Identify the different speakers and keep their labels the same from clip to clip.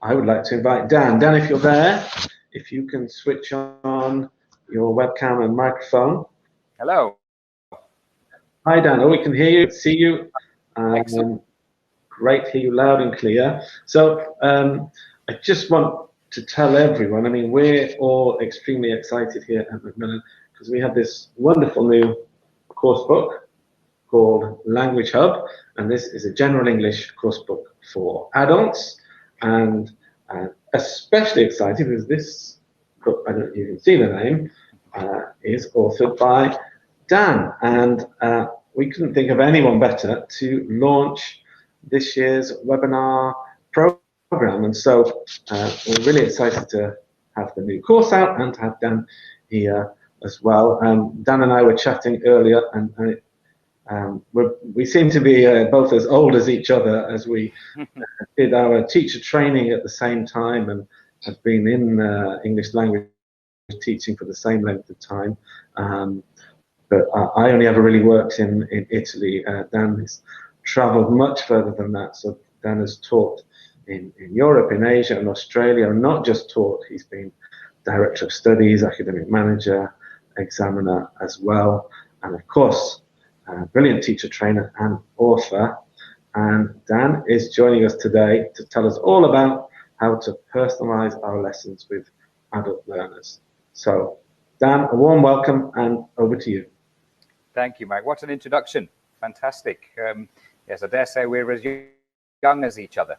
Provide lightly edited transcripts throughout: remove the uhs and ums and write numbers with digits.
Speaker 1: I would like to invite Dan. Dan, if you're there, if you can switch on your webcam and microphone.
Speaker 2: Hello.
Speaker 1: Hi, Dan. Oh, we can hear you, see you.
Speaker 2: Excellent.
Speaker 1: Great, hear you loud and clear. So I just want to tell everyone, I mean, we're all extremely excited here at Macmillan because we have this wonderful new course book called Language Hub, and this is a general English course book for adults, and especially excited because this book, I don't know if you can see the name, is authored by Dan, and we couldn't think of anyone better to launch this year's webinar program, and so we're really excited to have the new course out and to have Dan here as well. Dan and I were chatting earlier, and we seem to be both as old as each other, as we did our teacher training at the same time and have been in English language teaching for the same length of time. But I only ever really worked in Italy. Dan has traveled much further than that. So Dan has taught in Europe, in Asia, and Australia, and not just taught, he's been director of studies, academic manager, examiner as well. And of course, brilliant teacher trainer and author. And Dan is joining us today to tell us all about how to personalize our lessons with adult learners. So Dan, a warm welcome and over to you.
Speaker 2: Thank you, Mike. What an introduction. Fantastic. Yes, I dare say we're as young as each other.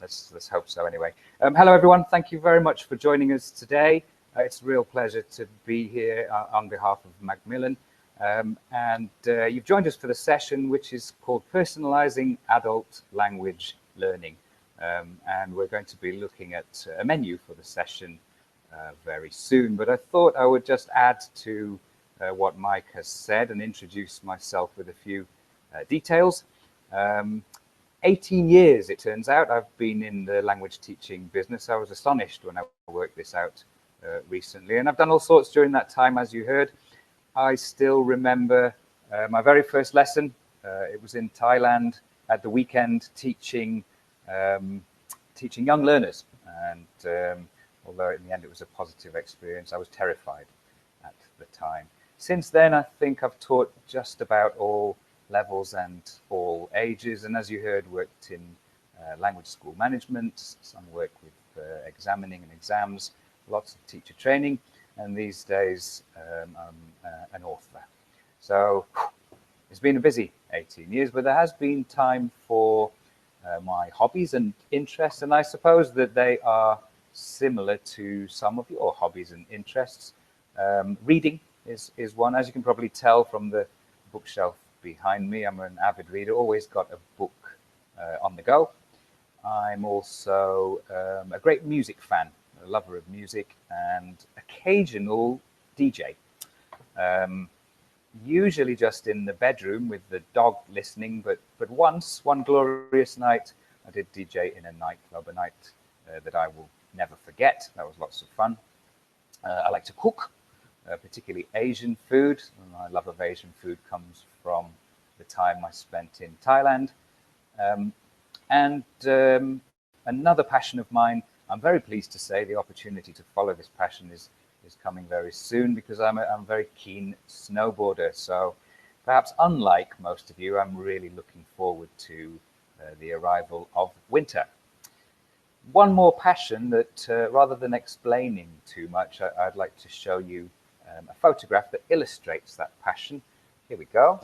Speaker 2: Let's hope so anyway. Hello, everyone. Thank you very much for joining us today. It's a real pleasure to be here on behalf of Macmillan. And you've joined us for the session, which is called Personalising Adult Language Learning. And we're going to be looking at a menu for the session very soon. But I thought I would just add to what Mike has said and introduce myself with a few details. 18 years, it turns out, I've been in the language teaching business. I was astonished when I worked this out recently. And I've done all sorts during that time, as you heard. I still remember my very first lesson. It was in Thailand at the weekend, teaching young learners. And although in the end it was a positive experience, I was terrified at the time. Since then, I think I've taught just about all levels and all ages. And as you heard, worked in language school management, some work with examining and exams, lots of teacher training. And these days, I'm an author. So it's been a busy 18 years, but there has been time for my hobbies and interests. And I suppose that they are similar to some of your hobbies and interests. Reading is one, as you can probably tell from the bookshelf behind me. I'm an avid reader, always got a book on the go. I'm also a great music fan, a lover of music, and occasional DJ. Usually just in the bedroom with the dog listening, but once, one glorious night, I did DJ in a nightclub, a night that I will never forget. That was lots of fun. I like to cook, particularly Asian food. My love of Asian food comes from the time I spent in Thailand. And another passion of mine, I'm very pleased to say the opportunity to follow this passion is coming very soon, because I'm a very keen snowboarder. So perhaps unlike most of you, I'm really looking forward to the arrival of winter. One more passion that rather than explaining too much, I'd like to show you a photograph that illustrates that passion. Here we go.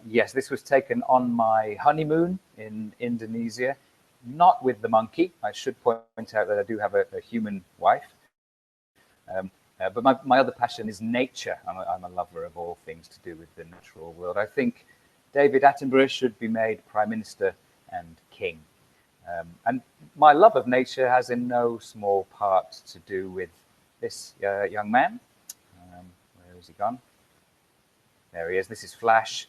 Speaker 2: Yes, this was taken on my honeymoon in Indonesia, not with the monkey. I should point out that I do have a human wife. But my other passion is nature. I'm a lover of all things to do with the natural world. I think David Attenborough should be made Prime Minister and King. And my love of nature has in no small part to do with this young man. Where has he gone? There he is. This is Flash,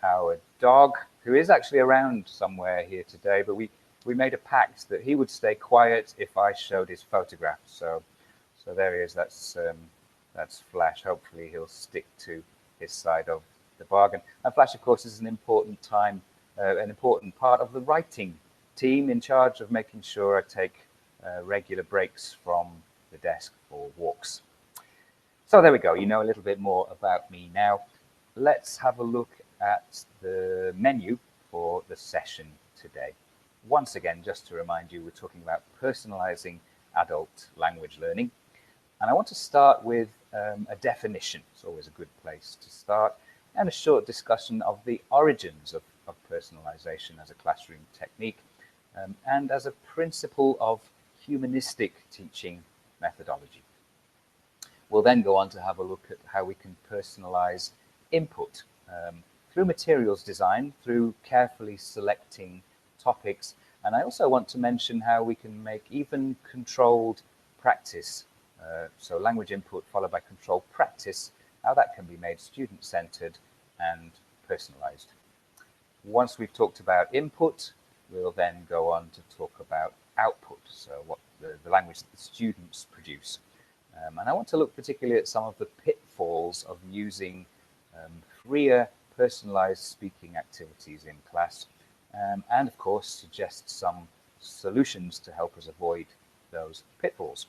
Speaker 2: our dog, who is actually around somewhere here today, but we made a pact that he would stay quiet if I showed his photograph. So there he is. That's Flash. Hopefully he'll stick to his side of the bargain. And Flash, of course, is an important part of the writing team in charge of making sure I take regular breaks from the desk for walks. So there we go, you know a little bit more about me now. Let's have a look at the menu for the session today. Once again, just to remind you, we're talking about personalising adult language learning. And I want to start with a definition. It's always a good place to start, and a short discussion of the origins of personalisation as a classroom technique and as a principle of humanistic teaching methodology. We'll then go on to have a look at how we can personalise input through materials design, through carefully selecting topics. And I also want to mention how we can make even controlled practice, so language input followed by controlled practice, how that can be made student-centred and personalised. Once we've talked about input, we'll then go on to talk about output, so what the language that the students produce. And I want to look particularly at some of the pitfalls of using freer, personalised speaking activities in class, and of course suggest some solutions to help us avoid those pitfalls.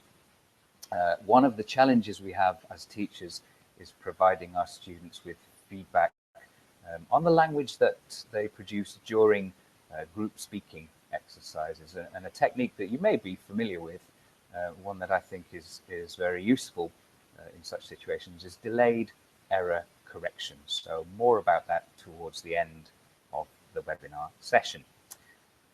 Speaker 2: One of the challenges we have as teachers is providing our students with feedback on the language that they produce during group speaking exercises, and a technique that you may be familiar with, one that I think is very useful in such situations, is delayed error correction. So more about that towards the end of the webinar session.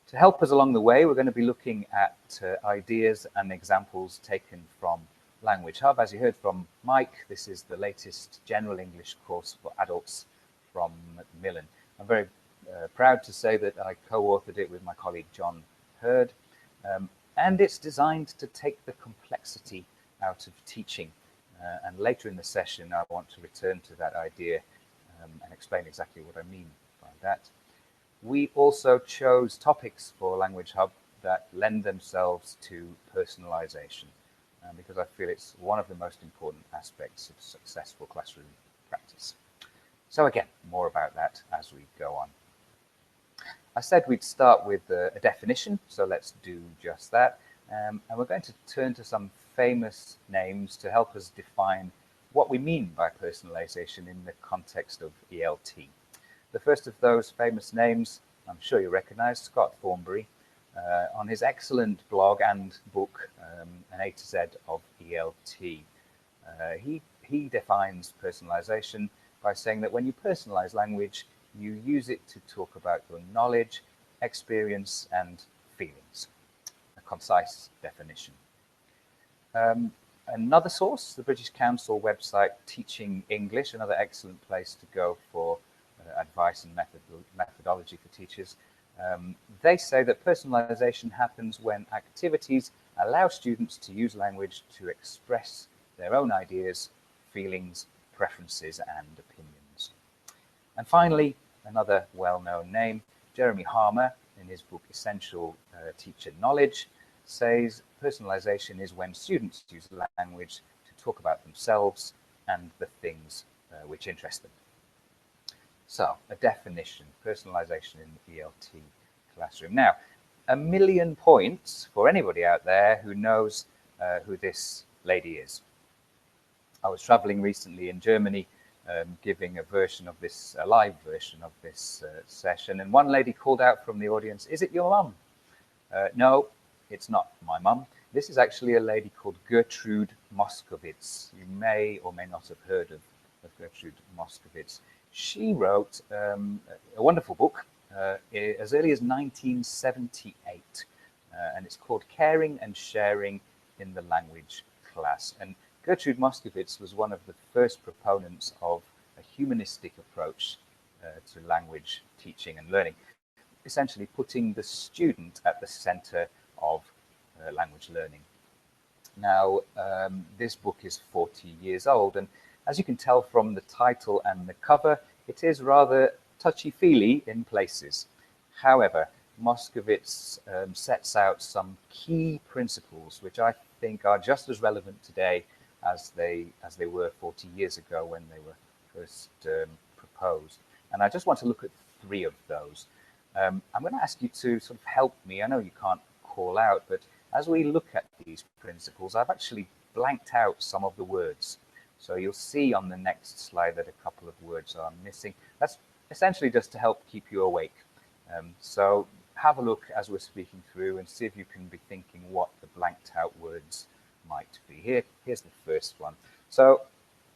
Speaker 2: To help us along the way, we're going to be looking at ideas and examples taken from Language Hub. As you heard from Mike, this is the latest general English course for adults from Macmillan. I'm very proud to say that I co-authored it with my colleague John Hurd, and it's designed to take the complexity out of teaching. And later in the session, I want to return to that idea and explain exactly what I mean by that. We also chose topics for Language Hub that lend themselves to personalisation, because I feel it's one of the most important aspects of successful classroom practice. So again, more about that as we go on. I said we'd start with a definition, so let's do just that. And we're going to turn to some famous names to help us define what we mean by personalisation in the context of ELT. The first of those famous names, I'm sure you recognise, Scott Thornbury, on his excellent blog and book, An A to Z of ELT. He defines personalisation by saying that when you personalise language, you use it to talk about your knowledge, experience, and feelings. A concise definition. Another source, the British Council website Teaching English, another excellent place to go for advice and methodology for teachers. They say that personalisation happens when activities allow students to use language to express their own ideas, feelings, preferences, and opinions. And finally, another well-known name, Jeremy Harmer, in his book Essential Teacher Knowledge, says personalisation is when students use language to talk about themselves and the things which interest them. So, a definition, personalisation in the ELT classroom. Now, 1,000,000 points for anybody out there who knows who this lady is. I was travelling recently in Germany, giving a live version of this session, and one lady called out from the audience, "Is it your mum?" No, it's not my mum. This is actually a lady called Gertrude Moskowitz. You may or may not have heard of Gertrude Moskowitz. She wrote a wonderful book as early as 1978, and it's called Caring and Sharing in the Language Class. And Gertrude Moskowitz was one of the first proponents of a humanistic approach to language teaching and learning, essentially putting the student at the center of language learning. Now, this book is 40 years old, and as you can tell from the title and the cover, it is rather touchy-feely in places. However, Moskowitz sets out some key principles which I think are just as relevant today as they were 40 years ago when they were first proposed. And I just want to look at 3 of those. I'm going to ask you to sort of help me. I know you can't call out, but as we look at these principles, I've actually blanked out some of the words. So you'll see on the next slide that a couple of words are missing. That's essentially just to help keep you awake. So have a look as we're speaking through and see if you can be thinking what the blanked out words might be. Here's the first one. So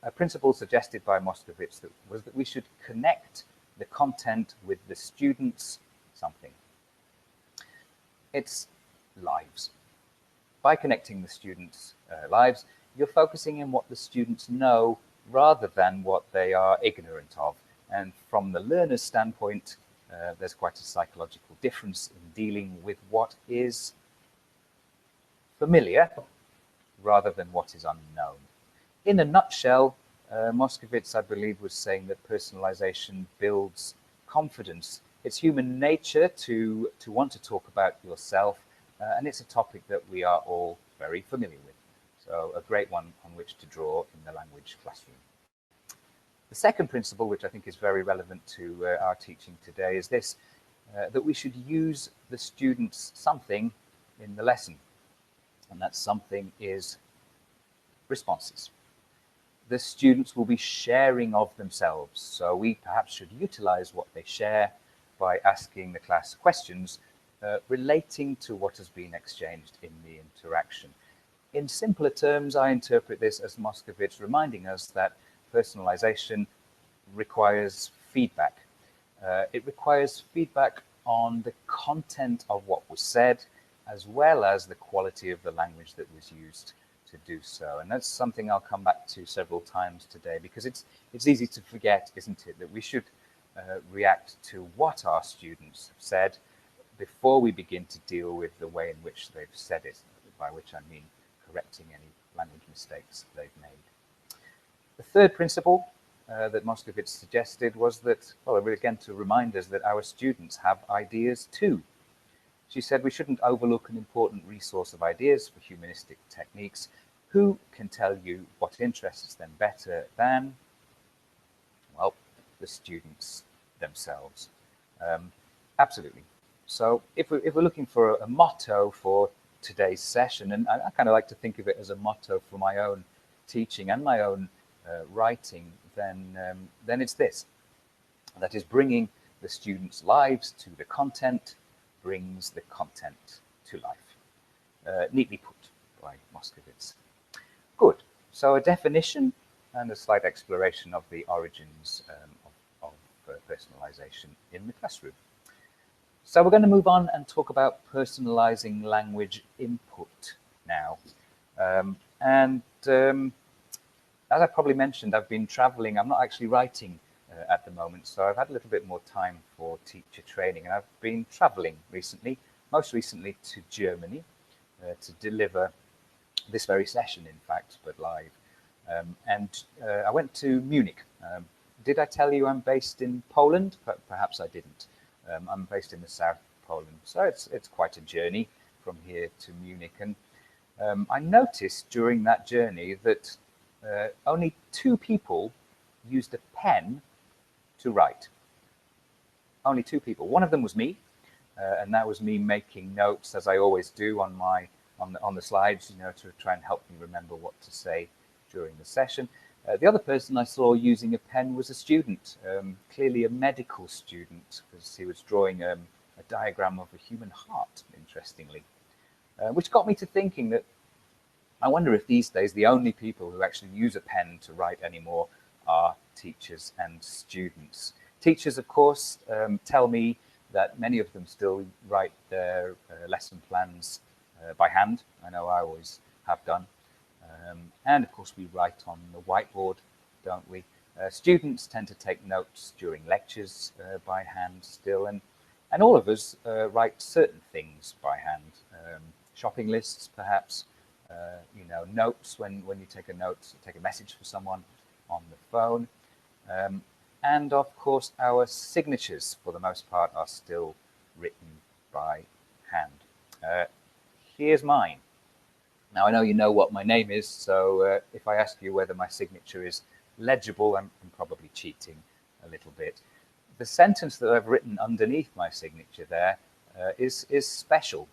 Speaker 2: a principle suggested by Moscovitz was that we should connect the content with the students' something. It's lives. By connecting the students' lives, you're focusing in what the students know rather than what they are ignorant of. And from the learner's standpoint, there's quite a psychological difference in dealing with what is familiar rather than what is unknown. In a nutshell, Moscovitz, I believe, was saying that personalization builds confidence. It's human nature to want to talk about yourself, and it's a topic that we are all very familiar with. So a great one on which to draw in the language classroom. The second principle, which I think is very relevant to our teaching today, is this, that we should use the students' something in the lesson. And that something is responses. The students will be sharing of themselves. So we perhaps should utilize what they share by asking the class questions relating to what has been exchanged in the interaction. In simpler terms, I interpret this as Moscovitz reminding us that personalization requires feedback. It requires feedback on the content of what was said, as well as the quality of the language that was used to do so. And that's something I'll come back to several times today, because it's easy to forget, isn't it, that we should react to what our students have said before we begin to deal with the way in which they've said it, by which I mean correcting any language mistakes they've made. The third principle that Moscovitz suggested was that, well, again, to remind us that our students have ideas too. She said we shouldn't overlook an important resource of ideas for humanistic techniques. Who can tell you what interests them better than, well, the students themselves? Absolutely. So if we're looking for a motto for today's session, and I kind of like to think of it as a motto for my own teaching and my own writing, then it's this. That is, bringing the students' lives to the content brings the content to life. Neatly put by Moscovitz. Good. So a definition and a slight exploration of the origins of personalization in the classroom. So we're going to move on and talk about personalizing language input now. As I probably mentioned, I've been traveling. I'm not actually writing at the moment, so I've had a little bit more time for teacher training, and I've been traveling recently, most recently to Germany, to deliver this very session, in fact, but live. I went to Munich. Did I tell you I'm based in Poland? Perhaps I didn't. I'm based in the south of Poland, so it's quite a journey from here to Munich. And I noticed during that journey that only 2 people used a pen to write. Only 2 people. One of them was me, and that was me making notes, as I always do on the slides, you know, to try and help me remember what to say during the session. The other person I saw using a pen was a student, clearly a medical student, because he was drawing a diagram of a human heart, interestingly, which got me to thinking that I wonder if these days the only people who actually use a pen to write anymore are teachers and students. Teachers, of course, tell me that many of them still write their lesson plans by hand. I know I always have done. And of course we write on the whiteboard, don't we? Students tend to take notes during lectures by hand still, and all of us write certain things by hand. Shopping lists, perhaps, you know, notes when you take a message for someone on the phone. And of course our signatures, for the most part, are still written by hand. Here's mine. Now, I know you know what my name is, so if I ask you whether my signature is legible, I'm probably cheating a little bit. the sentence that I've written underneath my signature there is special.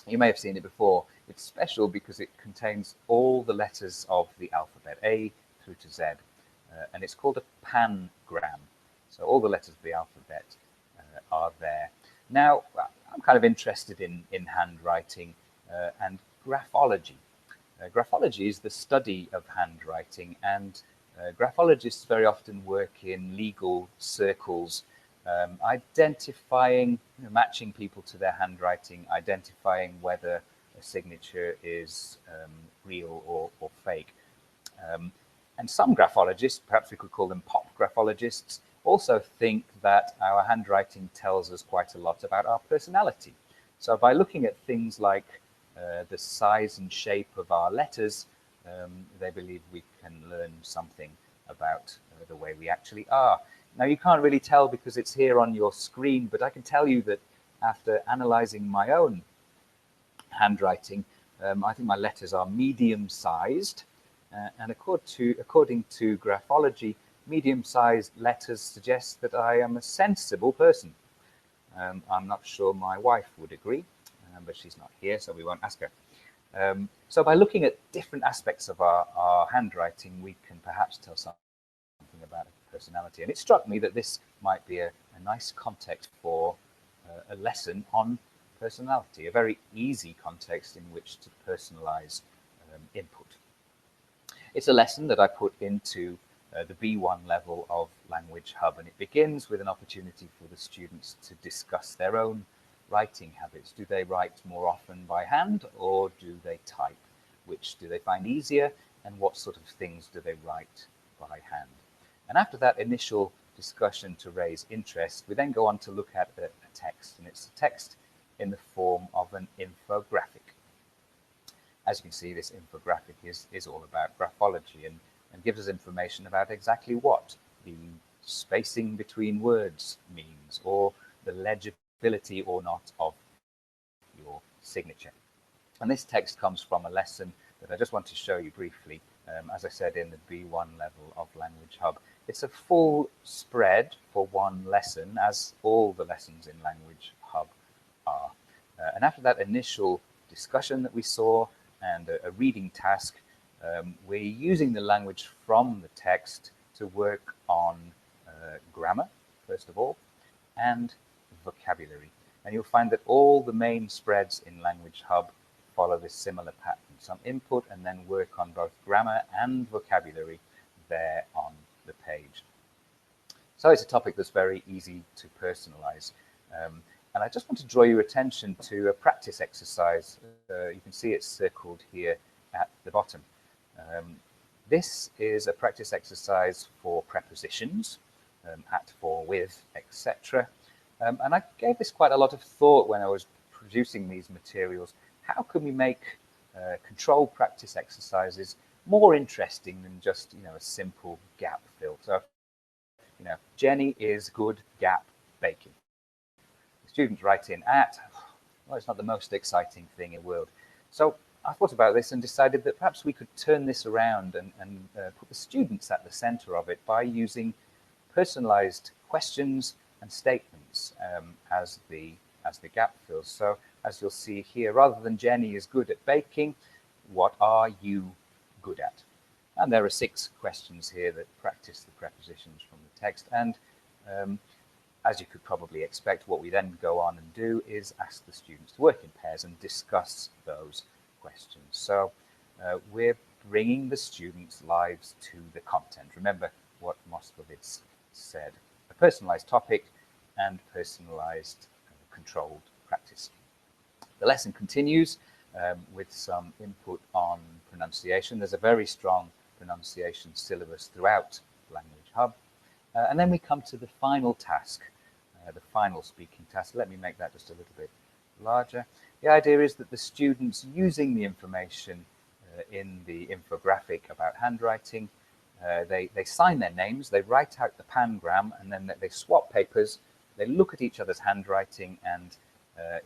Speaker 2: You may have seen it before. It's special because it contains all the letters of the alphabet, A through to Z, and it's called a pangram. So all the letters of the alphabet are there. Now, I'm kind of interested in handwriting and graphology. Graphology is the study of handwriting, and graphologists very often work in legal circles, identifying, matching people to their handwriting, identifying whether a signature is real or fake. And some graphologists, perhaps we could call them pop graphologists, also think that our handwriting tells us quite a lot about our personality. So by looking at things like the size and shape of our letters, they believe we can learn something about the way we actually are. Now, you can't really tell because it's here on your screen, but I can tell you that after analyzing my own handwriting, I think my letters are medium-sized, and according to graphology, medium-sized letters suggest that I am a sensible person. I'm not sure my wife would agree, but she's not here, so we won't ask her. So by looking at different aspects of our handwriting, we can perhaps tell something about a personality. And it struck me that this might be a nice context for a lesson on personality, a very easy context in which to personalize input. It's a lesson that I put into the B1 level of Language Hub, and it begins with an opportunity for the students to discuss their own writing habits. Do they write more often by hand, or do they type? Which do they find easier, and what sort of things do they write by hand? And after that initial discussion to raise interest, we then go on to look at a text, and it's a text in the form of an infographic. As you can see, this infographic is all about graphology and gives us information about exactly what the spacing between words means, or the legibility or not of your signature. And this text comes from a lesson that I just want to show you briefly, as I said, in the B1 level of Language Hub. It's a full spread for one lesson, as all the lessons in Language Hub are. And after that initial discussion that we saw and a reading task, we're using the language from the text to work on grammar, first of all, and vocabulary. And you'll find that all the main spreads in Language Hub follow this similar pattern. Some input and then work on both grammar and vocabulary there on the page. So it's a topic that's very easy to personalize. And I just want to draw your attention to a practice exercise. You can see it's circled here at the bottom. This is a practice exercise for prepositions, at, for, with, etc. And I gave this quite a lot of thought when I was producing these materials. How can we make controlled practice exercises more interesting than just, a simple gap fill? So, Jenny is good gap baking. The students write in at, well, it's not the most exciting thing in the world. So I thought about this and decided that perhaps we could turn this around and put the students at the center of it by using personalized questions and statements as the gap fills. So as you'll see here, rather than Jenny is good at baking, what are you good at? And there are 6 questions here that practice the prepositions from the text. And as you could probably expect, what we then go on and do is ask the students to work in pairs and discuss those questions. So we're bringing the students' lives to the content. Remember what Moscovitz said: a personalized topic and personalized controlled practice. The lesson continues with some input on pronunciation. There's a very strong pronunciation syllabus throughout Language Hub. And then we come to the final task, the final speaking task. Let me make that just a little bit larger. The idea is that the students, using the information in the infographic about handwriting, they sign their names, they write out the pangram, and then they swap papers, they look at each other's handwriting and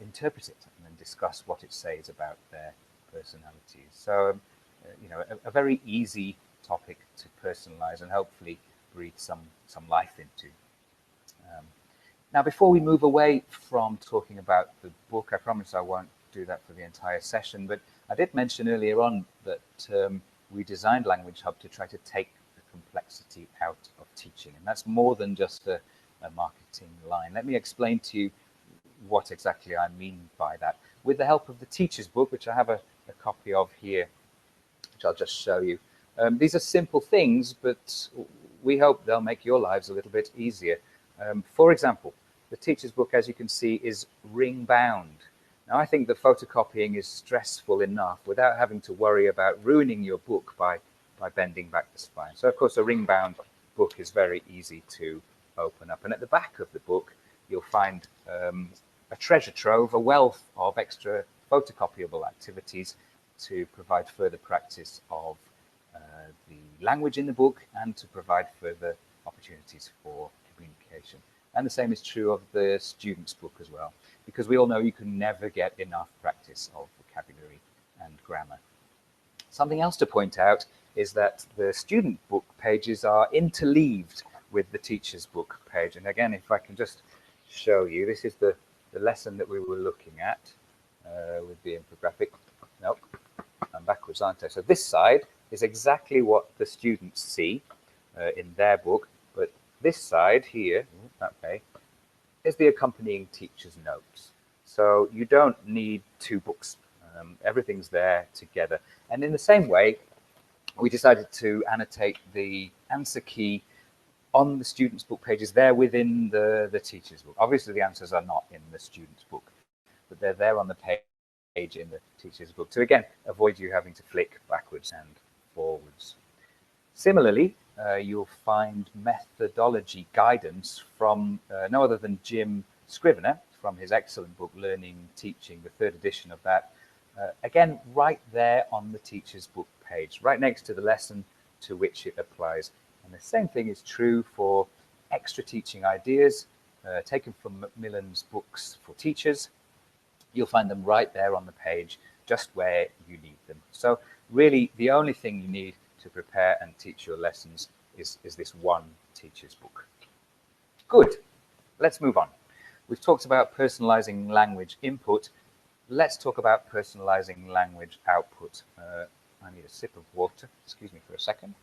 Speaker 2: interpret it, and then discuss what it says about their personalities. So, a very easy topic to personalize and hopefully breathe some life into. Now, before we move away from talking about the book, I promise I won't do that for the entire session, but I did mention earlier on that we designed Language Hub to try to take the complexity out of teaching, and that's more than just a marketing line. Let me explain to you what exactly I mean by that. With the help of the teacher's book, which I have a copy of here, which I'll just show you. These are simple things, but we hope they'll make your lives a little bit easier. For example, the teacher's book, as you can see, is ring bound. Now, I think that photocopying is stressful enough without having to worry about ruining your book by bending back the spine. So, of course, a ring bound book is very easy to open up. And at the back of the book, you'll find a treasure trove, a wealth of extra photocopyable activities to provide further practice of the language in the book and to provide further opportunities for communication. And the same is true of the student's book as well, because we all know you can never get enough practice of vocabulary and grammar. Something else to point out is that the student book pages are interleaved with the teacher's book page. And again, if I can just show you, this is the lesson that we were looking at with the infographic. Nope, I'm backwards, aren't I? So this side is exactly what the students see in their book, but this side here, okay, is the accompanying teacher's notes. So you don't need two books. Everything's there together. And in the same way, we decided to annotate the answer key on the student's book pages there within the teacher's book. Obviously, the answers are not in the student's book, but they're there on the page in the teacher's book to, again, avoid you having to flick backwards and forwards. Similarly, you'll find methodology guidance from no other than Jim Scrivener from his excellent book, Learning, Teaching, the third edition of that. Again, right there on the teacher's book page, right next to the lesson to which it applies. And the same thing is true for extra teaching ideas taken from Macmillan's books for teachers. You'll find them right there on the page, just where you need them. So really, the only thing you need to prepare and teach your lessons is this one teacher's book. Good. Let's move on. We've talked about personalizing language input. Let's talk about personalizing language output. I need a sip of water. Excuse me for a second.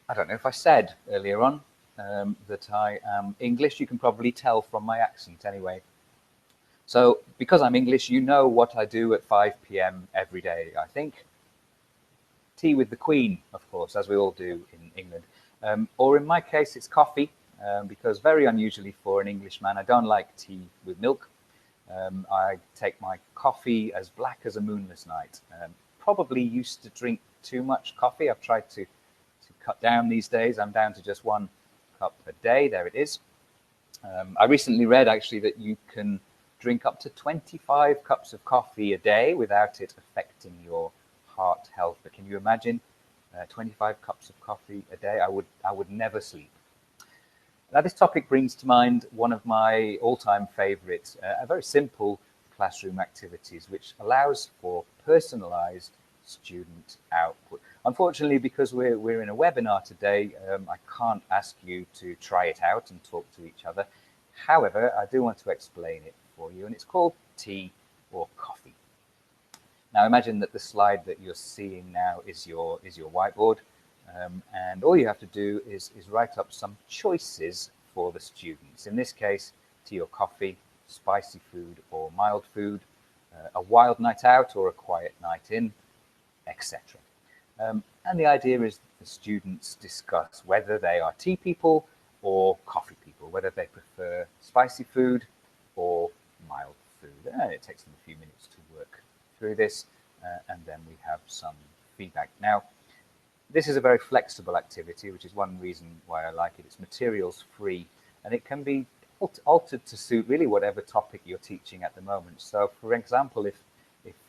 Speaker 2: I don't know if I said earlier on that I am English. You can probably tell from my accent anyway. So because I'm English, you know what I do at 5 p.m. every day, I think. Tea with the Queen, of course, as we all do in England. Or in my case, it's coffee, because very unusually for an Englishman, I don't like tea with milk. I take my coffee as black as a moonless night. Probably used to drink too much coffee. I've tried to cut down these days. I'm down to just 1 cup a day. There it is. I recently read actually that you can drink up to 25 cups of coffee a day without it affecting your heart health. But can you imagine 25 cups of coffee a day? I would never sleep. Now, this topic brings to mind one of my all-time favorites, a very simple classroom activities, which allows for personalized student output. Unfortunately, because we're in a webinar today, I can't ask you to try it out and talk to each other. However, I do want to explain it for you, and it's called tea or coffee. Now, imagine that the slide that you're seeing now is your whiteboard, and all you have to do is write up some choices for the students. In this case, tea or coffee, spicy food or mild food, a wild night out or a quiet night in, etc. And the idea is the students discuss whether they are tea people or coffee people, whether they prefer spicy food or mild food. It takes them a few minutes to work through this, and then we have some feedback. Now, this is a very flexible activity, which is one reason why I like it. It's materials free, and it can be altered to suit really whatever topic you're teaching at the moment. So, for example, if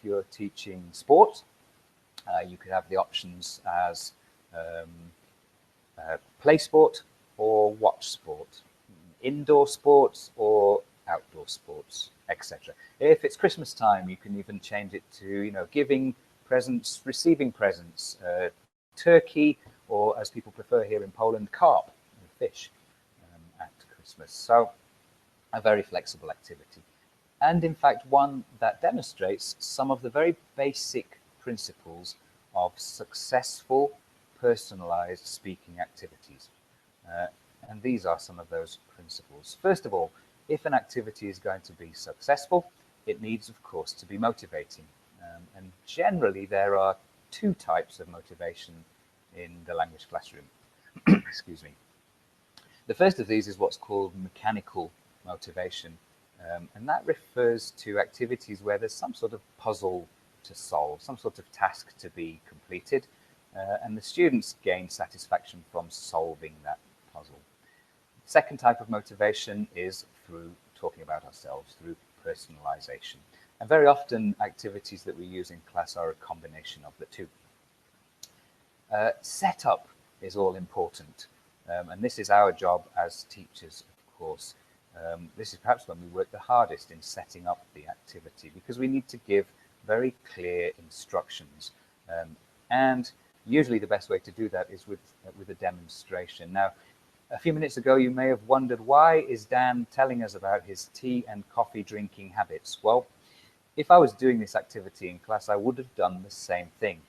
Speaker 2: you're teaching sport, you could have the options as play sport or watch sport, indoor sports or outdoor sports, etc. If it's Christmas time, you can even change it to, giving presents, receiving presents, turkey or as people prefer here in Poland, carp, fish, at Christmas. So a very flexible activity. And in fact, one that demonstrates some of the very basic principles of successful personalized speaking activities. And these are some of those principles. First of all, if an activity is going to be successful, it needs, of course, to be motivating. And generally, there are two types of motivation in the language classroom. Excuse me. The first of these is what's called mechanical motivation. And that refers to activities where there's some sort of puzzle to solve, some sort of task to be completed, and the students gain satisfaction from solving that puzzle. The second type of motivation is through talking about ourselves, through personalisation. And very often activities that we use in class are a combination of the two. Setup is all important, and this is our job as teachers, of course. This is perhaps when we work the hardest in setting up the activity, because we need to give very clear instructions, and usually the best way to do that is with a demonstration. Now, a few minutes ago you may have wondered, why is Dan telling us about his tea and coffee drinking habits? Well, if I was doing this activity in class, I would have done the same thing,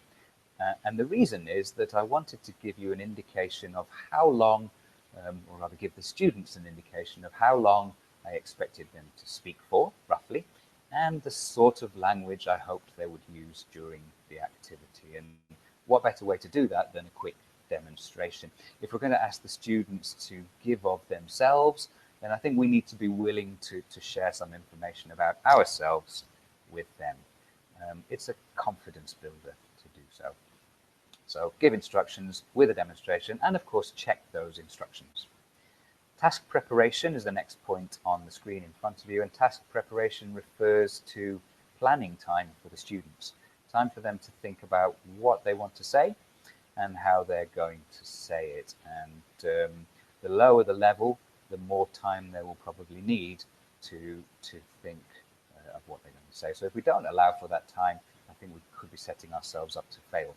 Speaker 2: and the reason is that I wanted to give you an indication of how long, or rather give the students an indication of how long I expected them to speak for, roughly, and the sort of language I hoped they would use during the activity. And what better way to do that than a quick demonstration? If we're going to ask the students to give of themselves, then I think we need to be willing to share some information about ourselves with them. It's a confidence builder to do so. So give instructions with a demonstration, and of course check those instructions. Task preparation is the next point on the screen in front of you, and task preparation refers to planning time for the students. Time for them to think about what they want to say and how they're going to say it. And the lower the level, the more time they will probably need to think of what they're going to say. So if we don't allow for that time, I think we could be setting ourselves up to fail.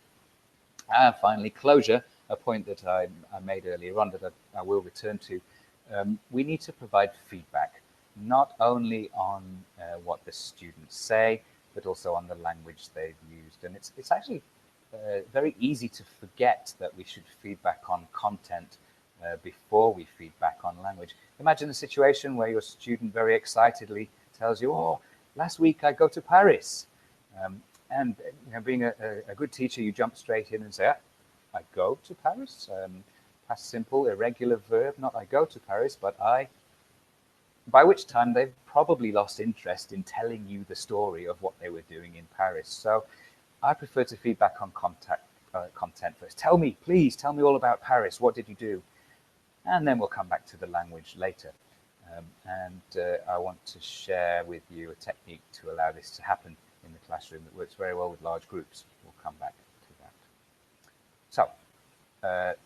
Speaker 2: And finally, closure, a point that I made earlier on that I will return to. We need to provide feedback, not only on what the students say, but also on the language they've used. And it's actually very easy to forget that we should feedback on content before we feedback on language. Imagine a situation where your student very excitedly tells you, "Oh, last week I go to Paris." And being a good teacher, you jump straight in and say, "I go to Paris." Past simple, irregular verb, not "I go to Paris," but "I." By which time they've probably lost interest in telling you the story of what they were doing in Paris. So I prefer to feedback on content first. "Tell me, please, tell me all about Paris. What did you do?" And then we'll come back to the language later. I want to share with you a technique to allow this to happen in the classroom that works very well with large groups. We'll come back to that. So,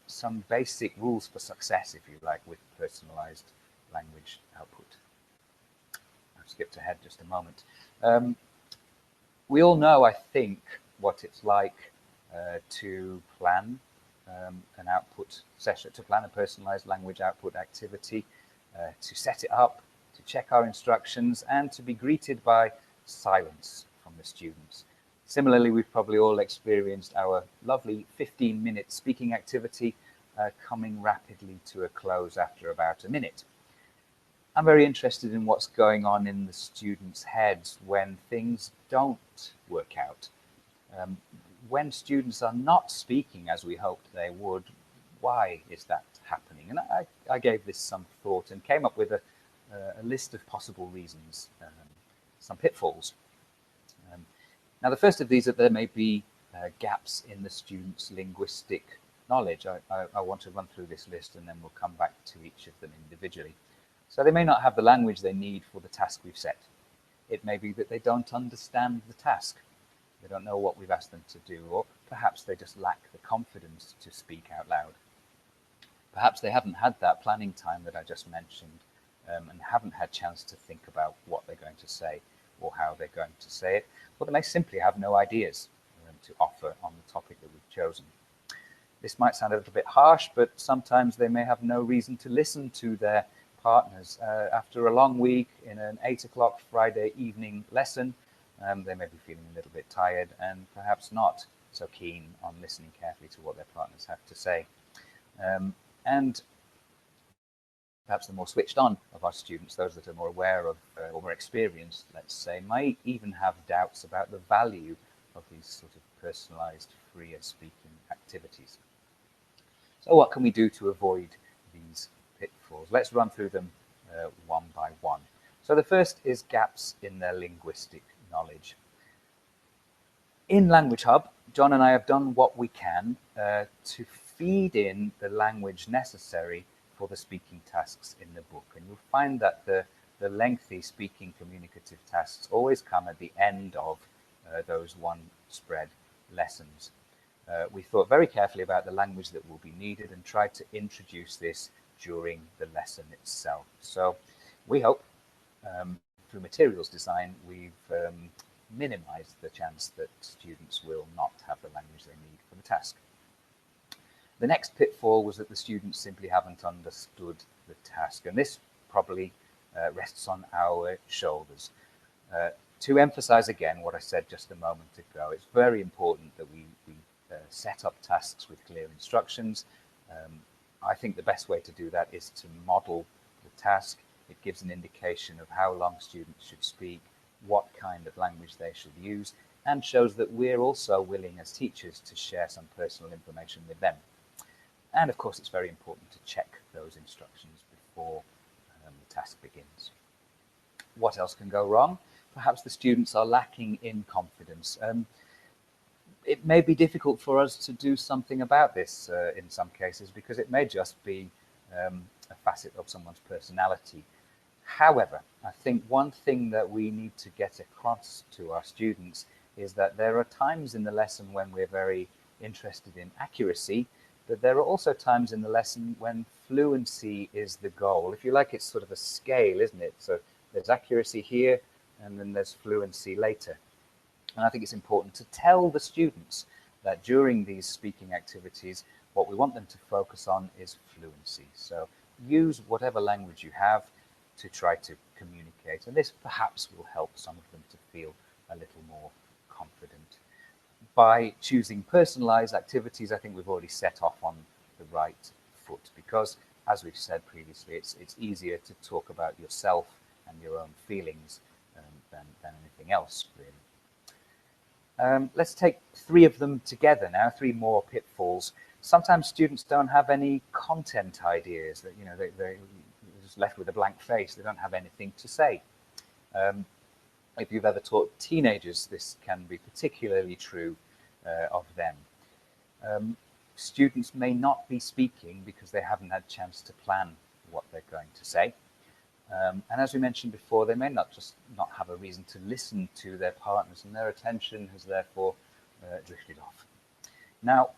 Speaker 2: some basic rules for success, if you like, with personalized language output. I've skipped ahead just a moment. We all know, I think, what it's like to plan an output session, to plan a personalized language output activity, to set it up, to check our instructions, and to be greeted by silence from the students. Similarly, we've probably all experienced our lovely 15-minute speaking activity coming rapidly to a close after about a minute. I'm very interested in what's going on in the students' heads when things don't work out. When students are not speaking as we hoped they would, why is that happening? And I gave this some thought and came up with a list of possible reasons, some pitfalls. Now, the first of these are there may be gaps in the students' linguistic knowledge. I want to run through this list and then we'll come back to each of them individually. So they may not have the language they need for the task we've set. It may be that they don't understand the task. They don't know what we've asked them to do, or perhaps they just lack the confidence to speak out loud. Perhaps they haven't had that planning time that I just mentioned and haven't had a chance to think about what they're going to say or how they're going to say it, or they may simply have no ideas to offer on the topic that we've chosen. This might sound a little bit harsh, but sometimes they may have no reason to listen to their partners. After a long week in an 8 o'clock Friday evening lesson, they may be feeling a little bit tired and perhaps not so keen on listening carefully to what their partners have to say. And perhaps the more switched on of our students, those that are more aware of or more experienced, let's say, might even have doubts about the value of these sort of personalized, freer speaking activities. So what can we do to avoid these pitfalls? Let's run through them one by one. So the first is gaps in their linguistic knowledge. In Language Hub, John and I have done what we can to feed in the language necessary for the speaking tasks in the book. And you'll find that the lengthy speaking communicative tasks always come at the end of those one spread lessons. We thought very carefully about the language that will be needed and tried to introduce this during the lesson itself. So we hope through materials design we've minimized the chance that students will not have the language they need for the task. The next pitfall was that the students simply haven't understood the task, and this probably rests on our shoulders. To emphasize again what I said just a moment ago, it's very important that we set up tasks with clear instructions. I think the best way to do that is to model the task. It gives an indication of how long students should speak, what kind of language they should use, and shows that we're also willing as teachers to share some personal information with them. And of course, it's very important to check those instructions before the task begins. What else can go wrong? Perhaps the students are lacking in confidence. It may be difficult for us to do something about this in some cases, because it may just be a facet of someone's personality. However, I think one thing that we need to get across to our students is that there are times in the lesson when we're very interested in accuracy, but there are also times in the lesson when fluency is the goal. If you like, it's sort of a scale, isn't it? So there's accuracy here, and then there's fluency later. And I think it's important to tell the students that during these speaking activities, what we want them to focus on is fluency. So use whatever language you have to try to communicate, and this perhaps will help some of them to feel a little more confident. By choosing personalized activities, I think we've already set off on the right foot, because as we've said previously, it's easier to talk about yourself and your own feelings than anything else, really. Let's take 3 of them together now, 3 more pitfalls. Sometimes students don't have any content ideas, that they're just left with a blank face. They don't have anything to say. If you've ever taught teenagers, this can be particularly true of them. Students may not be speaking because they haven't had a chance to plan what they're going to say. And as we mentioned before, they may not have a reason to listen to their partners, and their attention has therefore drifted off. Now,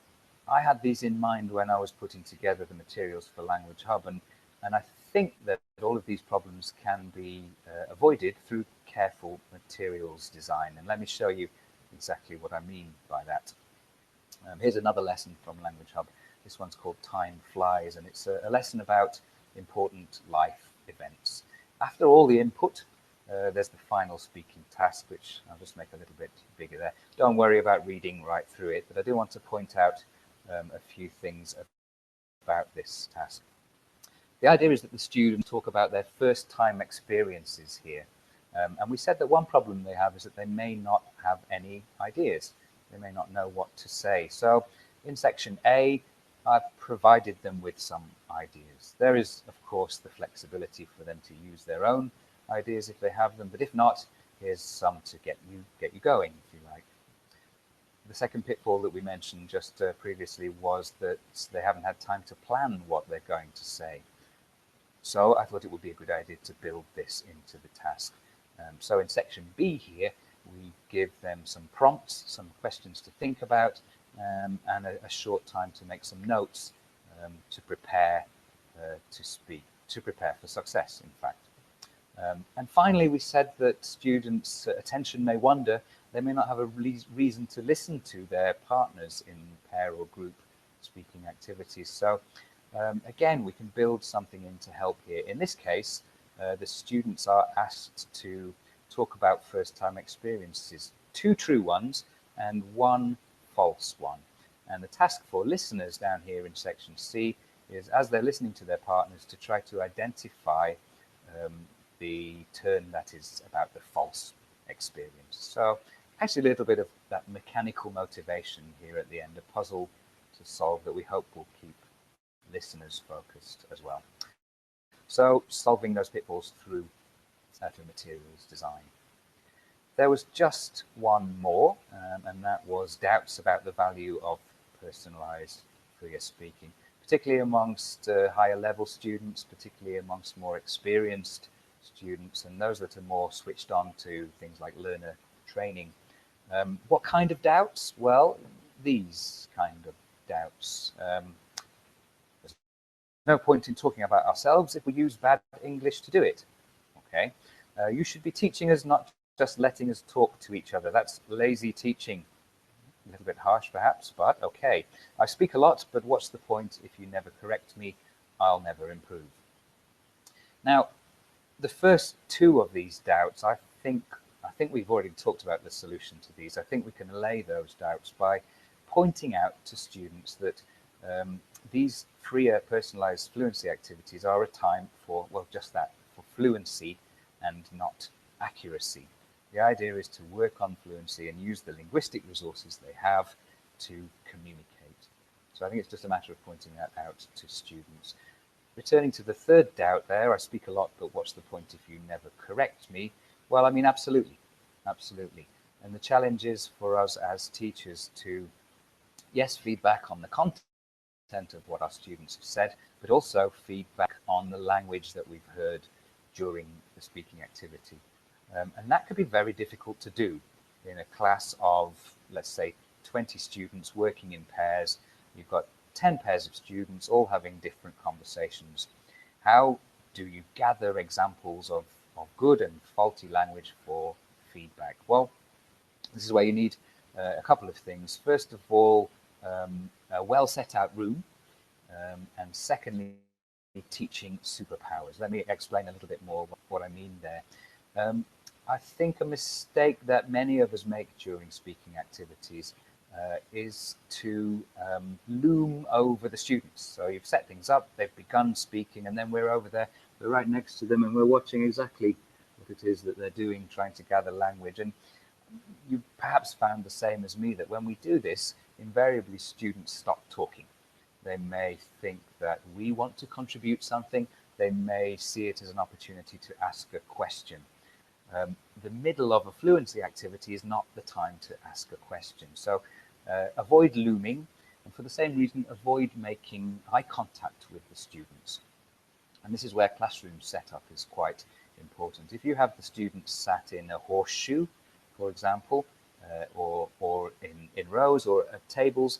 Speaker 2: I had these in mind when I was putting together the materials for Language Hub, and I think that all of these problems can be avoided through careful materials design. And let me show you exactly what I mean by that. Here's another lesson from Language Hub. This one's called Time Flies, and it's a lesson about important life events. After all the input, there's the final speaking task, which I'll just make a little bit bigger there. Don't worry about reading right through it, but I do want to point out a few things about this task. The idea is that the students talk about their first time experiences here. And we said that one problem they have is that they may not have any ideas. They may not know what to say. So in section A, I've provided them with some ideas. There is, of course, the flexibility for them to use their own ideas if they have them, but if not, here's some to get you going, if you like. The second pitfall that we mentioned just previously was that they haven't had time to plan what they're going to say. So I thought it would be a good idea to build this into the task. So in section B here, we give them some prompts, some questions to think about, and a short time to make some notes to prepare to prepare for success, in fact. And finally, we said that students' attention may wander. They may not have a reason to listen to their partners in pair or group speaking activities. So again, we can build something in to help here. In this case, the students are asked to talk about first-time experiences, 2 true ones and 1 false one. And the task for listeners down here in section C is, as they're listening to their partners, to try to identify the turn that is about the false experience. So actually a little bit of that mechanical motivation here at the end, a puzzle to solve that we hope will keep listeners focused as well. So solving those pitfalls through materials design. There was just one more, and that was doubts about the value of personalised clear speaking, particularly amongst higher level students, particularly amongst more experienced students and those that are more switched on to things like learner training. What kind of doubts? Well, these kind of doubts. There's no point in talking about ourselves if we use bad English to do it. Okay, you should be teaching us, not just letting us talk to each other. That's lazy teaching. A little bit harsh perhaps, but okay. I speak a lot, but what's the point if you never correct me? I'll never improve. Now, the first 2 of these doubts, I think we've already talked about the solution to these. I think we can allay those doubts by pointing out to students that these freer personalized fluency activities are a time for, well, just that, for fluency and not accuracy. The idea is to work on fluency and use the linguistic resources they have to communicate. So I think it's just a matter of pointing that out to students. Returning to the third doubt there, I speak a lot, but what's the point if you never correct me? Well, I mean, absolutely, absolutely. And the challenge is for us as teachers to, yes, feedback on the content of what our students have said, but also feedback on the language that we've heard during the speaking activity. And that could be very difficult to do in a class of, let's say, 20 students working in pairs. You've got 10 pairs of students all having different conversations. How do you gather examples of good and faulty language for feedback? Well, this is where you need a couple of things. First of all, a well set out room, and secondly, teaching superpowers. Let me explain a little bit more what I mean there. I think a mistake that many of us make during speaking activities is to loom over the students. So you've set things up, they've begun speaking, and then we're over there, we're right next to them, and we're watching exactly what it is that they're doing, trying to gather language. And you perhaps found the same as me, that when we do this, invariably students stop talking. They may think that we want to contribute something. They may see it as an opportunity to ask a question. The middle of a fluency activity is not the time to ask a question. So avoid looming, and for the same reason, avoid making eye contact with the students. And this is where classroom setup is quite important. If you have the students sat in a horseshoe, for example, or in rows or at tables,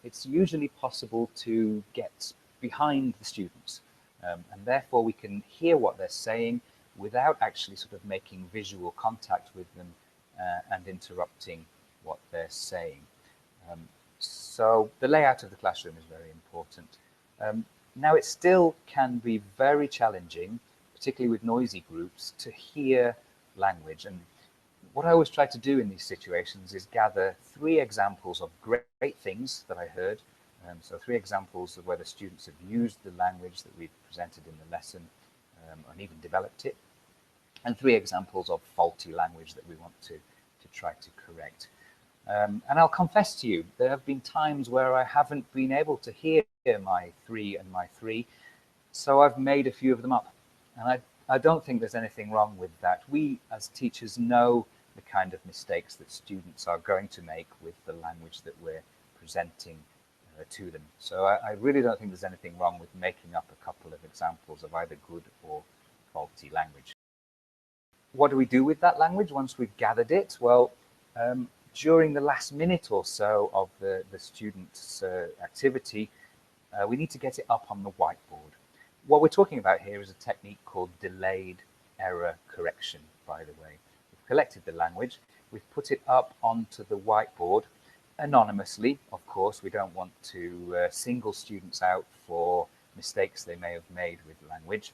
Speaker 2: it's usually possible to get behind the students. And therefore we can hear what they're saying without actually sort of making visual contact with them and interrupting what they're saying. So the layout of the classroom is very important. Now, it still can be very challenging, particularly with noisy groups, to hear language. And what I always try to do in these situations is gather 3 examples of great things that I heard. So 3 examples of where the students have used the language that we've presented in the lesson and even developed it, and 3 examples of faulty language that we want to try to correct. And I'll confess to you, there have been times where I haven't been able to hear my 3 and my 3, so I've made a few of them up. And I don't think there's anything wrong with that. We as teachers know the kind of mistakes that students are going to make with the language that we're presenting to them. So I really don't think there's anything wrong with making up a couple of examples of either good or faulty language. What do we do with that language once we've gathered it? Well, during the last minute or so of the student's activity, we need to get it up on the whiteboard. What we're talking about here is a technique called delayed error correction, by the way. We've collected the language, we've put it up onto the whiteboard, anonymously, of course. We don't want to single students out for mistakes they may have made with language.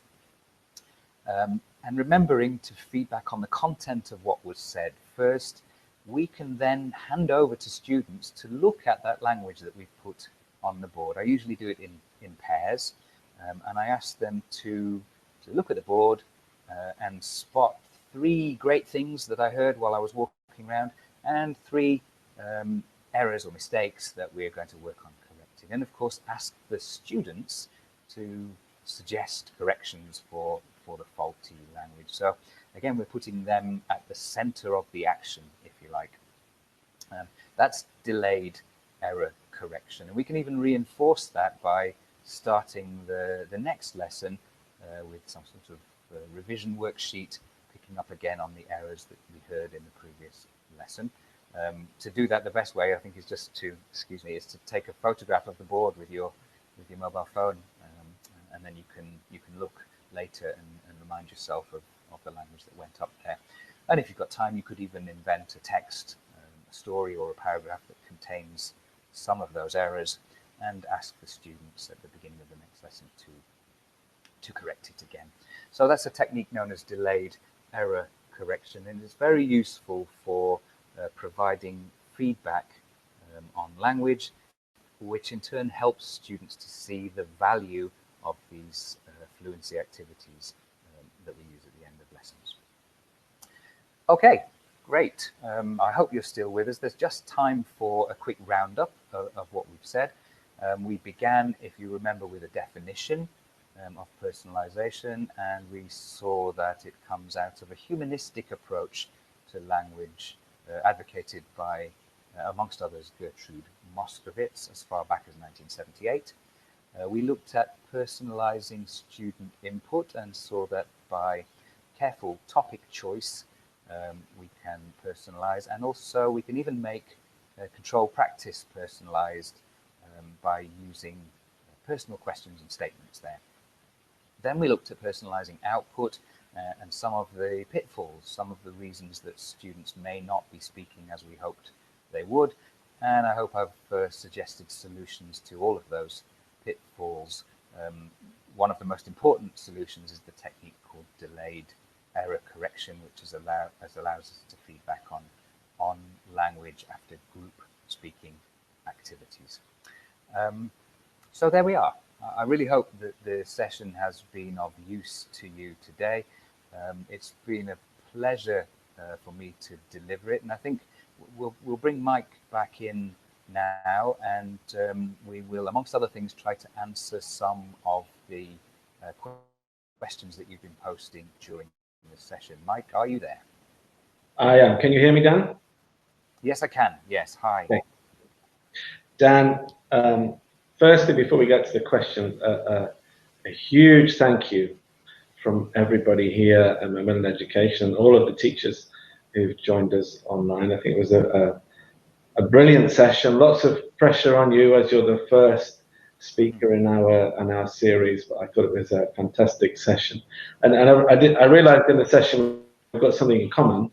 Speaker 2: And remembering to feedback on the content of what was said first, we can then hand over to students to look at that language that we've put on the board. I usually do it in pairs, and I ask them to look at the board and spot 3 great things that I heard while I was walking around, and 3 errors or mistakes that we're going to work on correcting. And of course, ask the students to suggest corrections for the faulty language. So again, we're putting them at the center of the action, if you like. That's delayed error correction. And we can even reinforce that by starting the next lesson with some sort of revision worksheet, picking up again on the errors that we heard in the previous lesson. To do that, the best way, I think, is just to, is to take a photograph of the board with your mobile phone, and then you can look later and remind yourself of the language that went up there. And if you've got time, you could even invent a text, a story or a paragraph that contains some of those errors, and ask the students at the beginning of the next lesson to correct it again. So that's a technique known as delayed error correction, and it's very useful for providing feedback on language, which in turn helps students to see the value of these fluency activities that we use at the end of lessons. Okay, great. I hope you're still with us. There's just time for a quick roundup of what we've said. We began, if you remember, with a definition of personalisation, and we saw that it comes out of a humanistic approach to language advocated by, amongst others, Gertrude Moskovitz as far back as 1978. We looked at personalising student input and saw that by careful topic choice, we can personalise, and also we can even make control practice personalised by using personal questions and statements there. Then we looked at personalising output and some of the pitfalls, some of the reasons that students may not be speaking as we hoped they would. And I hope I've suggested solutions to all of those pitfalls. One of the most important solutions is the technique called delayed error correction, which allows us to feedback on language after group speaking activities. So there we are. I really hope that the session has been of use to you today. It's been a pleasure for me to deliver it, and I think we'll bring Mike back in now, and we will, amongst other things, try to answer some of the questions that you've been posting during this session. Mike, are you there?
Speaker 1: I am. Can you hear me, Dan?
Speaker 2: Yes, I can. Yes. Hi.
Speaker 1: Okay. Dan, firstly, before we get to the question, a huge thank you from everybody here at Macmillan Education, all of the teachers who've joined us online. I think it was a brilliant session. Lots of pressure on you as you're the first speaker in our series, but I thought it was a fantastic session. And I realized in the session we've got something in common,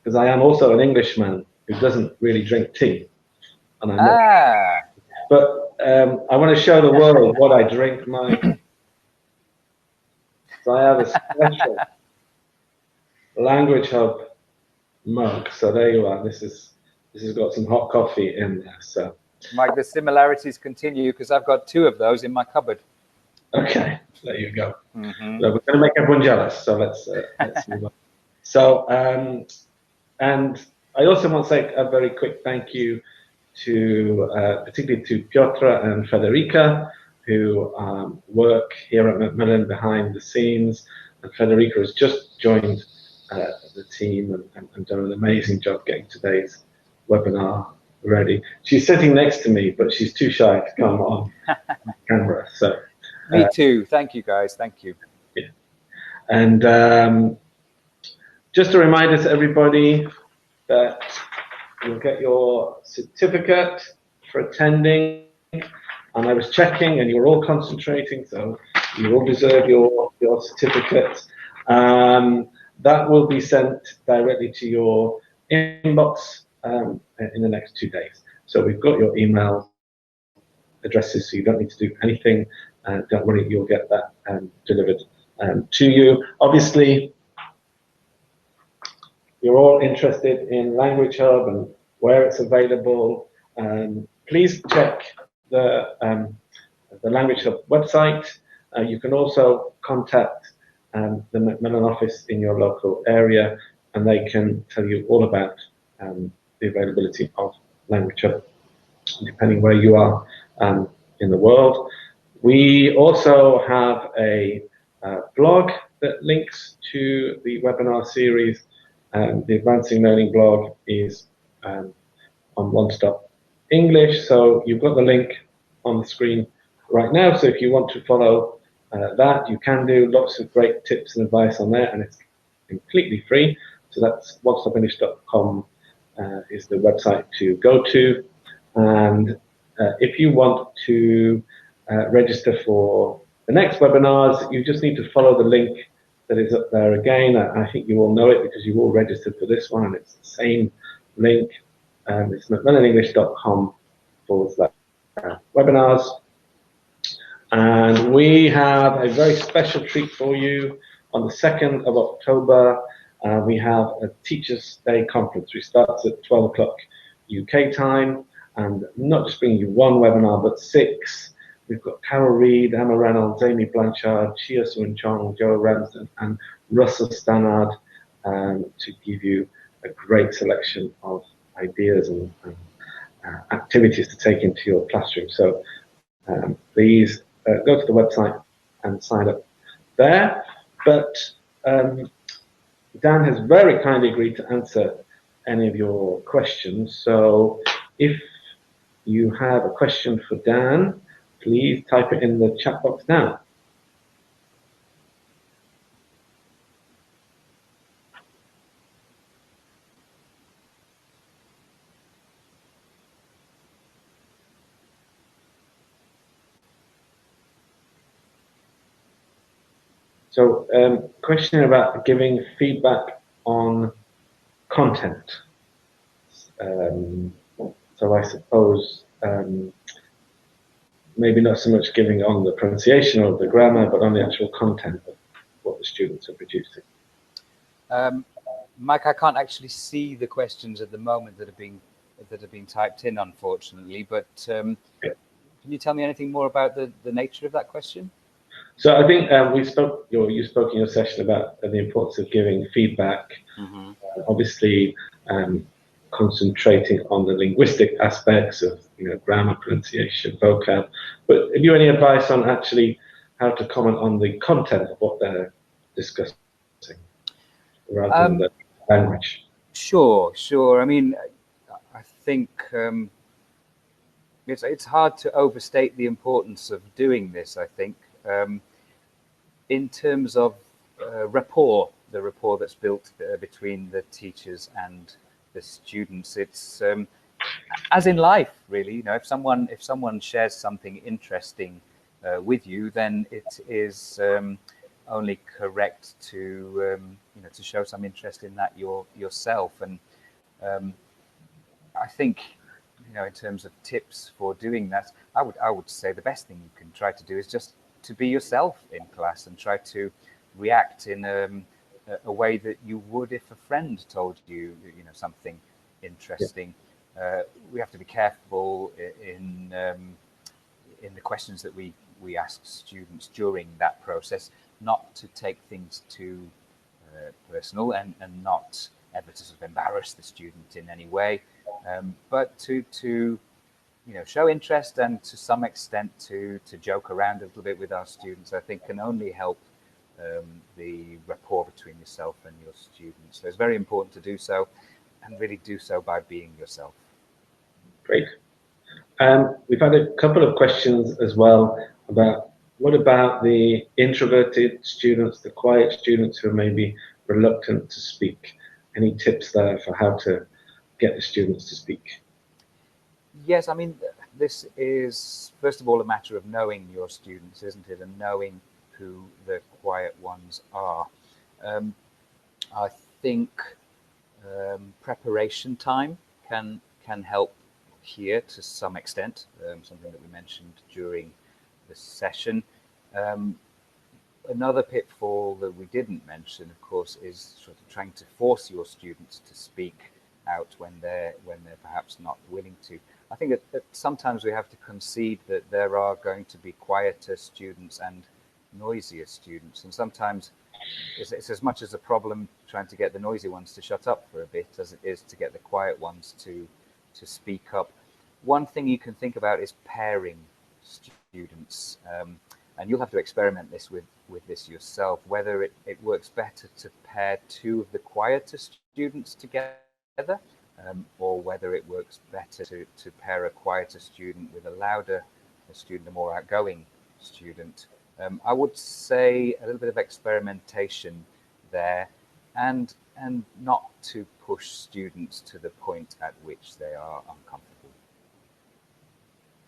Speaker 1: because I am also an Englishman who doesn't really drink tea. And but I want to show the world what I drink, Mike. So I have a special Language Hub mug. So there you are. This has got some hot coffee in there. So
Speaker 2: Mike, the similarities continue because I've got 2 of those in my cupboard.
Speaker 1: Okay, there you go. So we're going to make everyone jealous. So let's move on. So and I also want to say a very quick thank you to particularly to Piotr and Federica, who work here at Macmillan behind the scenes. And Federica has just joined the team and done an amazing job getting today's webinar ready. She's sitting next to me, but she's too shy to come on camera. So
Speaker 2: me too. Thank you, guys. Thank you.
Speaker 1: Yeah. And just a reminder to everybody that you'll get your certificate for attending. And I was checking, and you were all concentrating, so you all deserve your certificate. That will be sent directly to your inbox in the next 2 days. So we've got your email addresses, so you don't need to do anything. Don't worry, you'll get that delivered to you. Obviously, you're all interested in Language Hub and where it's available. Please check the Language Hub website. You can also contact the Macmillan office in your local area, and they can tell you all about the availability of Language Hub, depending where you are in the world. We also have a blog that links to the webinar series. The Advancing Learning blog is on One Stop English, so you've got the link on the screen right now. So if you want to follow that, you can do. Lots of great tips and advice on there, and it's completely free. So that's onestopenglish.com is the website to go to. And if you want to register for the next webinars, you just need to follow the link that is up there again. I think you all know it because you all registered for this one, and it's the same link. It's macmillanenglish.com/webinars. And we have a very special treat for you on the 2nd of October. We have a Teachers' Day conference, which starts at 12 o'clock UK time, and not just bringing you one webinar, but 6. We've got Carol Reed, Emma Reynolds, Amy Blanchard, Chia Soon Chong, Joe Ramsden, and Russell Stannard to give you a great selection of ideas and activities to take into your classroom. So please go to the website and sign up there. But Dan has very kindly agreed to answer any of your questions. So if you have a question for Dan, please type it in the chat box now. So, question about giving feedback on content. So I suppose maybe not so much giving on the pronunciation or the grammar, but on the actual content of what the students are producing.
Speaker 2: Mike, I can't actually see the questions at the moment that are being typed in, unfortunately. But can you tell me anything more about the nature of that question?
Speaker 1: So I think you spoke in your session about the importance of giving feedback. Mm-hmm. Obviously, concentrating on the linguistic aspects of grammar, pronunciation, vocab. But have you any advice on actually how to comment on the content of what they're discussing, rather than the language?
Speaker 2: Sure. I mean, I think it's hard to overstate the importance of doing this. I think. In terms of rapport, the rapport that's built between the teachers and the students, it's as in life, really. If someone shares something interesting with you, then it is only correct to to show some interest in that yourself. And I think in terms of tips for doing that, I would say the best thing you can try to do is just to be yourself in class and try to react in a way that you would if a friend told you something interesting. Yeah. We have to be careful in the questions that we ask students during that process, not to take things too personal and not ever to sort of embarrass the student in any way, but to show interest, and to some extent to joke around a little bit with our students, I think can only help the rapport between yourself and your students. So it's very important to do so, and really do so by being yourself.
Speaker 1: Great. We've had a couple of questions as well about what about the introverted students, the quiet students who are maybe reluctant to speak? Any tips there for how to get the students to speak?
Speaker 2: Yes, I mean, this is, first of all, a matter of knowing your students, isn't it? And knowing who the quiet ones are. I think preparation time can help here to some extent, something that we mentioned during the session. Another pitfall that we didn't mention, of course, is sort of trying to force your students to speak out when they're perhaps not willing to. I think that sometimes we have to concede that there are going to be quieter students and noisier students, and sometimes it's as much as a problem trying to get the noisy ones to shut up for a bit as it is to get the quiet ones to speak up. One thing you can think about is pairing students, and you'll have to experiment this with this yourself, whether it works better to pair two of the quieter students together, or whether it works better to pair a quieter student with a louder student, a more outgoing student. I would say a little bit of experimentation there, and not to push students to the point at which they are uncomfortable.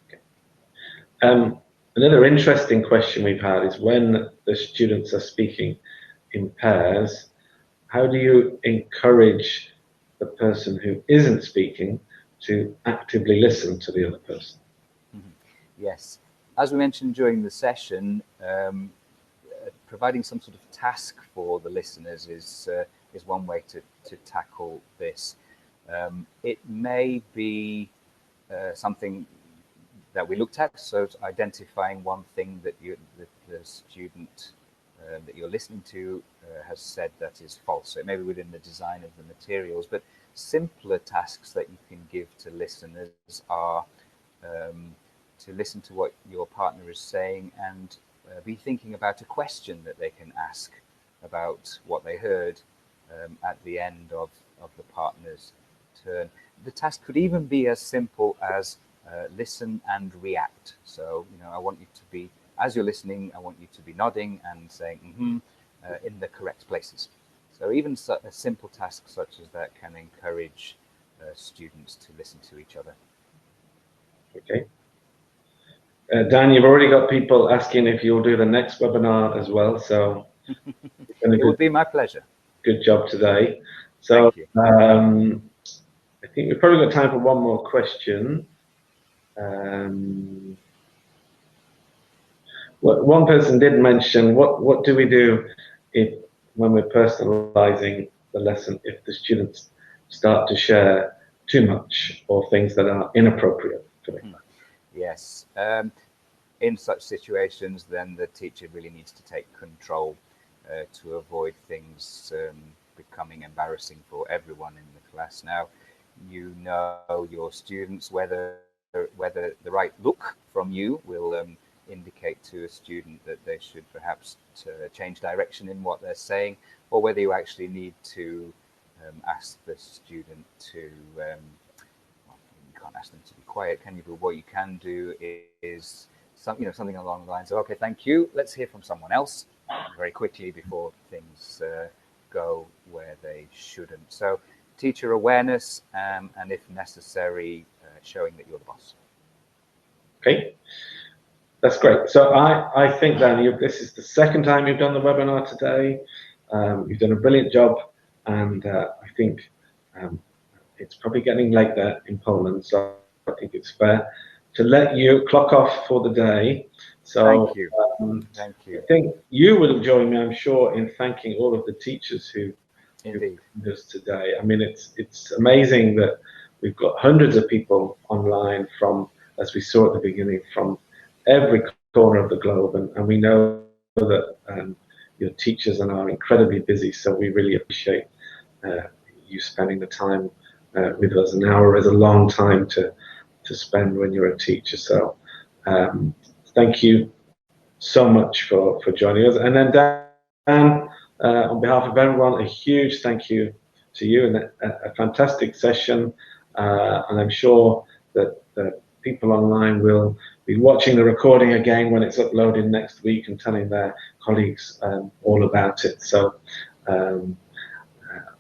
Speaker 1: Okay. Another interesting question we've had is when the students are speaking in pairs, how do you encourage the person who isn't speaking to actively listen to the other person?
Speaker 2: Yes, as we mentioned during the session, providing some sort of task for the listeners is one way to tackle this. It may be something that we looked at, so identifying one thing that the student that you're listening to has said that is false. So it may be within the design of the materials, but simpler tasks that you can give to listeners are to listen to what your partner is saying and be thinking about a question that they can ask about what they heard at the end of the partner's turn. The task could even be as simple as listen and react. So, I want you to be, as you're listening, I want you to be nodding and saying in the correct places. So even a simple task such as that can encourage students to listen to each other.
Speaker 1: Okay. Dan, you've already got people asking if you'll do the next webinar as well, so
Speaker 2: it would be my pleasure.
Speaker 1: Good job today. So
Speaker 2: thank you.
Speaker 1: I think we've probably got time for one more question. One person did mention, what do we do when we're personalizing the lesson if the students start to share too much or things that are inappropriate for them?
Speaker 2: Yes. In such situations, then the teacher really needs to take control to avoid things becoming embarrassing for everyone in the class. Now, you know your students, whether the right look from you will indicate to a student that they should perhaps change direction in what they're saying, or whether you actually need to ask the student to, well, you can't ask them to be quiet, can you? But what you can do is something along the lines of, okay, thank you, let's hear from someone else very quickly before things go where they shouldn't. So teacher awareness, and if necessary, showing that you're the boss.
Speaker 1: Okay, that's great. So I think, Dan, this is the second time you've done the webinar today. You've done a brilliant job, and I think it's probably getting late there in Poland, so I think it's fair to let you clock off for the day. So
Speaker 2: thank you. Thank you.
Speaker 1: I think you will join me, I'm sure, in thanking all of the teachers who joined us today. I mean, it's amazing that we've got hundreds of people online from, as we saw at the beginning, from every corner of the globe, and we know that your teachers are incredibly busy, so we really appreciate you spending the time with us. An hour is a long time to spend when you're a teacher, so thank you so much for joining us. And then Dan, on behalf of everyone, a huge thank you to you, and a fantastic session, and I'm sure that the people online will be watching the recording again when it's uploaded next week and telling their colleagues all about it. So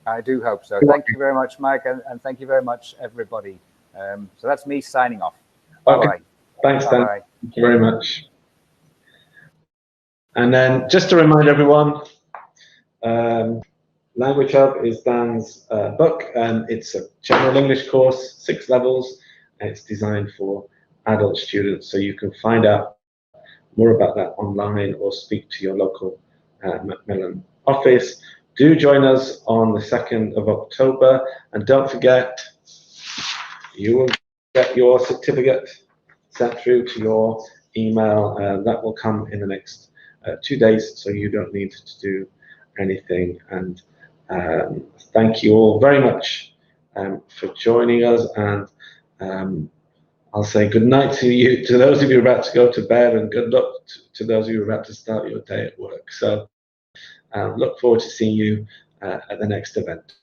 Speaker 2: I do hope so. Thank you very much, Mike, and thank you very much, everybody. So that's me signing off. Bye-bye.
Speaker 1: Okay. Thanks, Dan.
Speaker 2: Bye-bye.
Speaker 1: Thank you very much. And then just to remind everyone, Language Hub is Dan's book, and it's a general English course, 6 levels, and it's designed for adult students. So you can find out more about that online or speak to your local Macmillan office. Do join us on the 2nd of October, and don't forget, you will get your certificate sent through to your email. That will come in the next 2 days, so you don't need to do anything. And thank you all very much for joining us, and I'll say good night to you, to those of you about to go to bed, and good luck to those of you about to start your day at work. So look forward to seeing you at the next event.